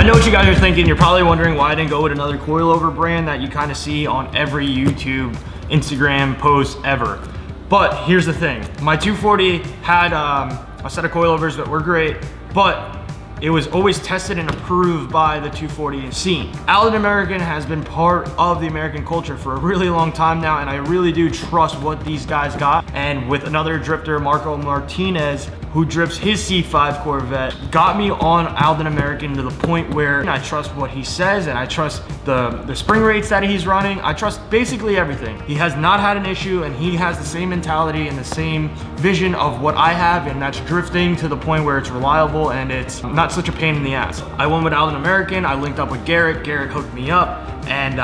know what you guys are thinking. You're probably wondering why I didn't go with another coilover brand that you kind of see on every YouTube, Instagram post ever. But here's the thing. My 240 had a set of coilovers that were great, but it was always tested and approved by the 240 scene. ALDAN American has been part of the American culture for a really long time now, and I really do trust what these guys got. And with another drifter, Marco Martinez, who drifts his C5 Corvette, got me on ALDAN American to the point where I trust what he says, and I trust the spring rates that he's running. I trust basically everything. He has not had an issue, and he has the same mentality and the same vision of what I have, and that's drifting to the point where it's reliable and it's not such a pain in the ass. I went with ALDAN American. I linked up with Garrett. Garrett hooked me up, and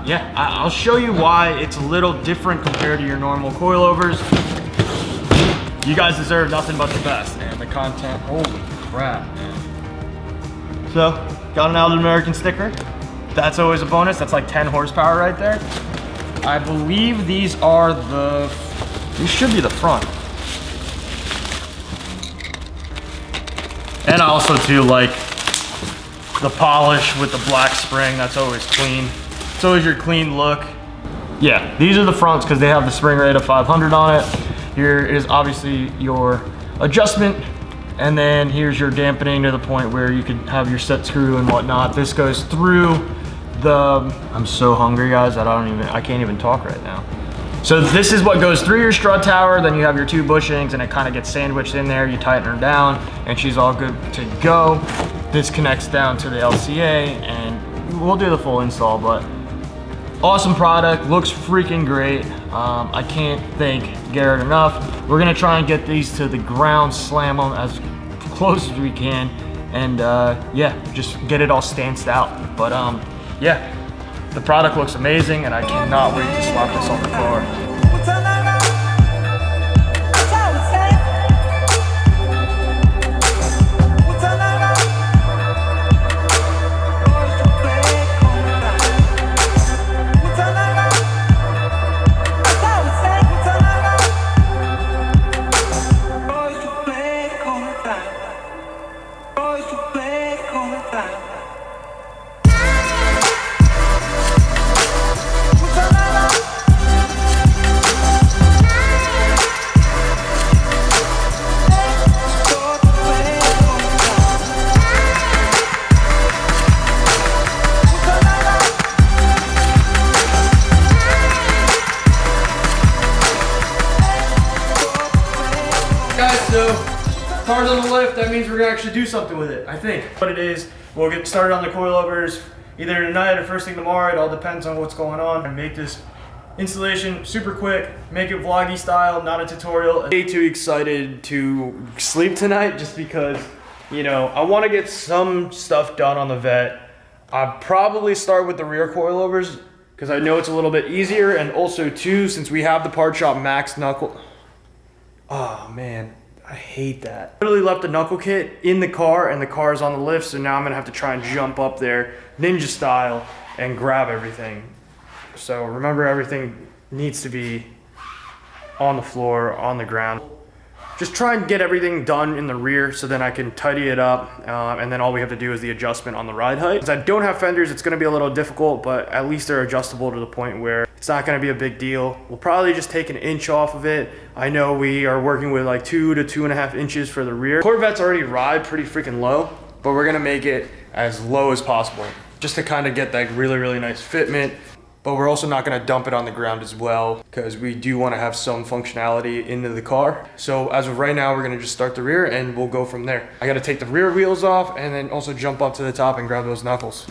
yeah, I'll show you why it's a little different compared to your normal coilovers. You guys deserve nothing but the best, and the content, holy crap, man. So, got an ALDAN American sticker. That's always a bonus. That's like 10 horsepower right there. I believe these are these should be the front. And I also do like the polish with the black spring. That's always clean. It's always your clean look. Yeah, these are the fronts because they have the spring rate of 500 on it. Here is obviously your adjustment, and then here's your dampening to the point where you could have your set screw and whatnot. This goes through the, I'm so hungry guys, I can't even talk right now. So this is what goes through your strut tower, then you have your 2 bushings and it kind of gets sandwiched in there. You tighten her down and she's all good to go. This connects down to the LCA and we'll do the full install, but awesome product, looks freaking great. I can't thank Garrett enough. We're gonna try and get these to the ground, slam them as close as we can, and yeah, just get it all stanced out. But yeah, the product looks amazing, and I cannot wait to slap this on the car. So, car's on the lift, that means we're gonna actually do something with it, I think. What it is, we'll get started on the coilovers either tonight or first thing tomorrow. It all depends on what's going on. And make this installation super quick, make it vloggy style, not a tutorial. Way too excited to sleep tonight just because, you know, I wanna get some stuff done on the Vette. I'll probably start with the rear coilovers because I know it's a little bit easier, and also too, since we have the Part Shop Max knuckle. Oh man. I hate that. I literally left the knuckle kit in the car and the car is on the lift, so now I'm gonna have to try and jump up there ninja style and grab everything. So remember, everything needs to be on the floor, on the ground. Just try and get everything done in the rear so then I can tidy it up, and then all we have to do is the adjustment on the ride height. Since I don't have fenders, it's gonna be a little difficult, but at least they're adjustable to the point where it's not gonna be a big deal. We'll probably just take an inch off of it. I know we are working with like 2 to 2.5 inches for the rear. Corvettes already ride pretty freaking low, but we're gonna make it as low as possible just to kind of get that really, really nice fitment. But we're also not gonna dump it on the ground as well because we do wanna have some functionality into the car. So as of right now, we're gonna just start the rear and we'll go from there. I gotta take the rear wheels off and then also jump up to the top and grab those knuckles.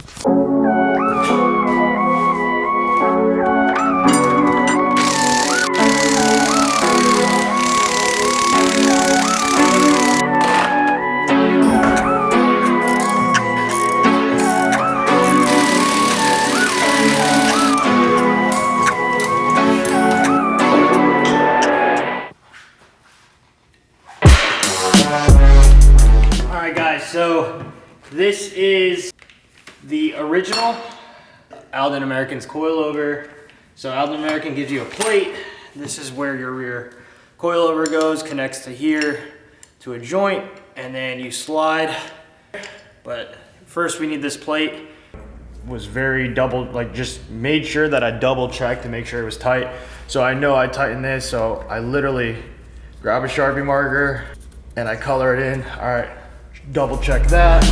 So this is the original ALDAN American's coilover. So ALDAN American gives you a plate. This is where your rear coilover goes, connects to here to a joint, and then you slide. But First, we need this plate. Was very just made sure that I double checked to make sure it was tight. So I know I tightened this, so I literally grab a Sharpie marker and I color it in. All right, double check that.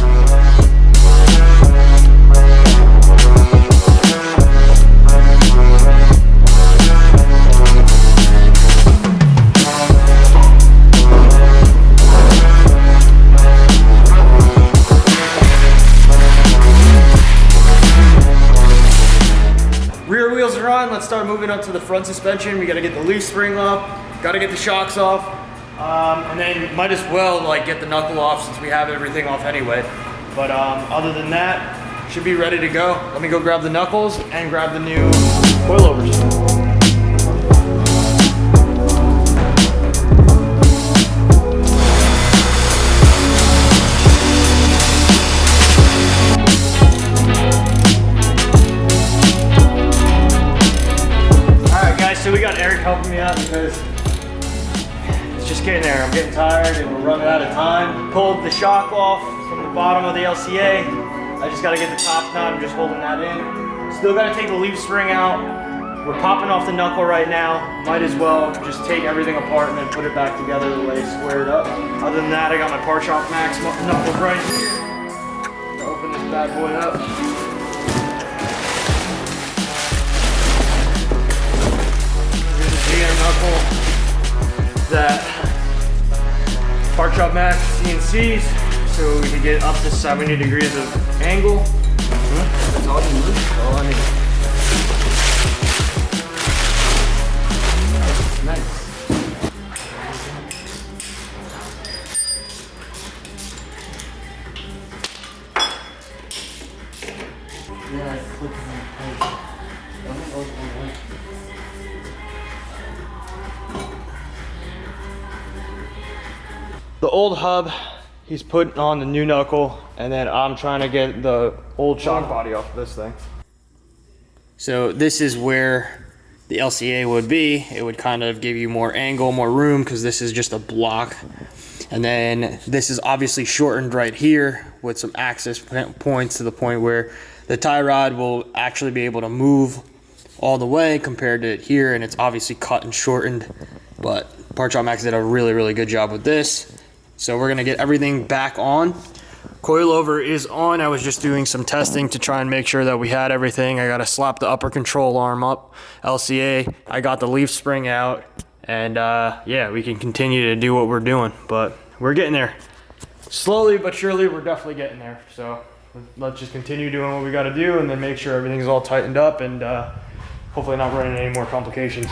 Rear wheels are on. Let's start moving up to the front suspension. We got to get the leaf spring off, got to get the shocks off, and then might as well get the knuckle off since we have everything off anyway. But other than that, should be ready to go. Let me go grab the knuckles and grab the new coilovers. So we got Eric helping me out because it's just getting there. I'm getting tired and we're running out of time. Pulled the shock off from the bottom of the LCA. I just gotta get the top knot. I'm just holding that in. Still gotta take the leaf spring out. We're popping off the knuckle right now. Might as well just take everything apart and then put it back together the way it's squared up. Other than that, I got my Part Shop Max knuckle right here. Open this bad boy up. Knuckle that Part Shop Max CNCs so we can get up to 70 degrees of angle. That's all you need. That's all I need. Nice. The old hub, he's putting on the new knuckle, and then I'm trying to get the old shock body off of this thing. So this is where the LCA would be. It would kind of give you more angle, more room, because this is just a block. And then this is obviously shortened right here with some access points to the point where the tie rod will actually be able to move all the way compared to here, and it's obviously cut and shortened. But Part Shop Max did a really, really good job with this. So we're gonna get everything back on. Coilover is on. I was just doing some testing to try and make sure that we had everything. I gotta slap the upper control arm up, LCA. I got the leaf spring out, and yeah, we can continue to do what we're doing, but we're getting there. Slowly but surely, we're definitely getting there. So let's just continue doing what we gotta do and then make sure everything's all tightened up and hopefully not running any more complications.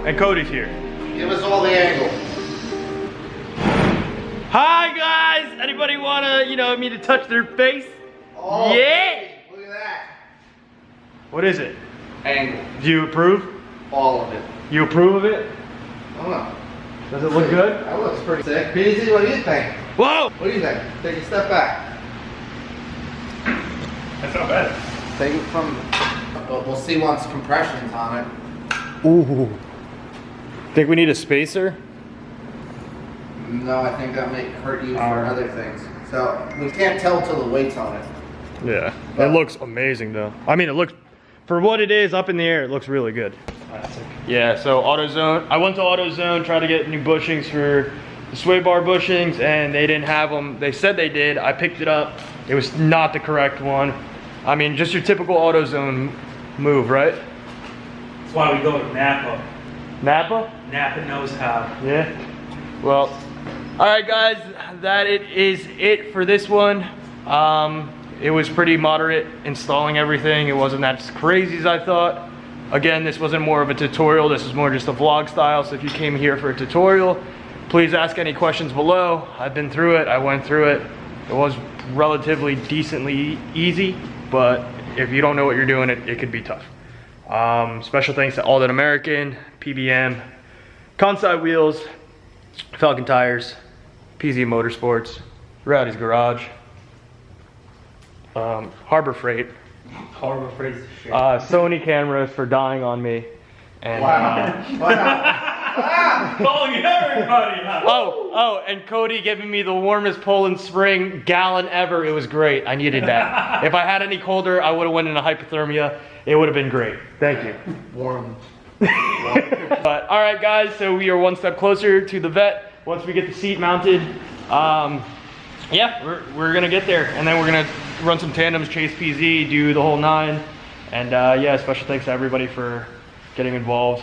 And Cody's here. Give us all the angle. Hi guys! Anybody wanna, me to touch their face? Oh, yeah! Look at that. What is it? Angle. Do you approve? All of it. You approve of it? I don't know. Does it look good? That looks pretty sick. PZ, what do you think? Whoa! What do you think? Take a step back. That's not bad. Take it from, we'll see once compression's on it. Ooh. Think we need a spacer? No, I think that may hurt you for other things. So, we can't tell till the weight's on it. Yeah. It looks amazing though. I mean, it looks, for what it is up in the air, it looks really good. Classic. Yeah, so AutoZone. I went to AutoZone, tried to get new bushings for the sway bar bushings, and they didn't have them. They said they did. I picked it up. It was not the correct one. I mean, just your typical AutoZone move, right? That's why we go to Napa. Napa? Napa knows how. Yeah. Well, all right, guys. That is it for this one. It was pretty moderate installing everything. It wasn't that crazy as I thought. Again, this wasn't more of a tutorial. This is more just a vlog style. So if you came here for a tutorial, please ask any questions below. I've been through it. I went through it. It was relatively decently easy, but if you don't know what you're doing, it could be tough. Special thanks to ALDAN American, PBM, KANSEI wheels, Falken tires, PZ Motorsports, Rowdy's Garage, Harbor Freight, Harbor Freight's the shit. Sony cameras for dying on me, and Calling everybody out. and Cody giving me the warmest Poland Spring gallon ever. It was great. I needed that. If I had any colder, I would have went into hypothermia. It would have been great. Thank you. Warm. But all right, guys. So we are one step closer to the vet. Once we get the seat mounted, yeah, we're gonna get there, and then we're gonna run some tandems, chase PZ, do the whole 9, and yeah, special thanks to everybody for getting involved.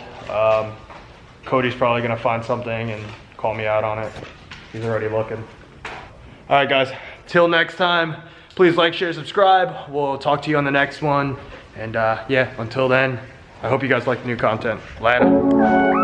Cody's probably gonna find something and call me out on it. He's already looking. All right, guys. Till next time, please like, share, subscribe. We'll talk to you on the next one, and yeah, until then, I hope you guys like the new content. Later.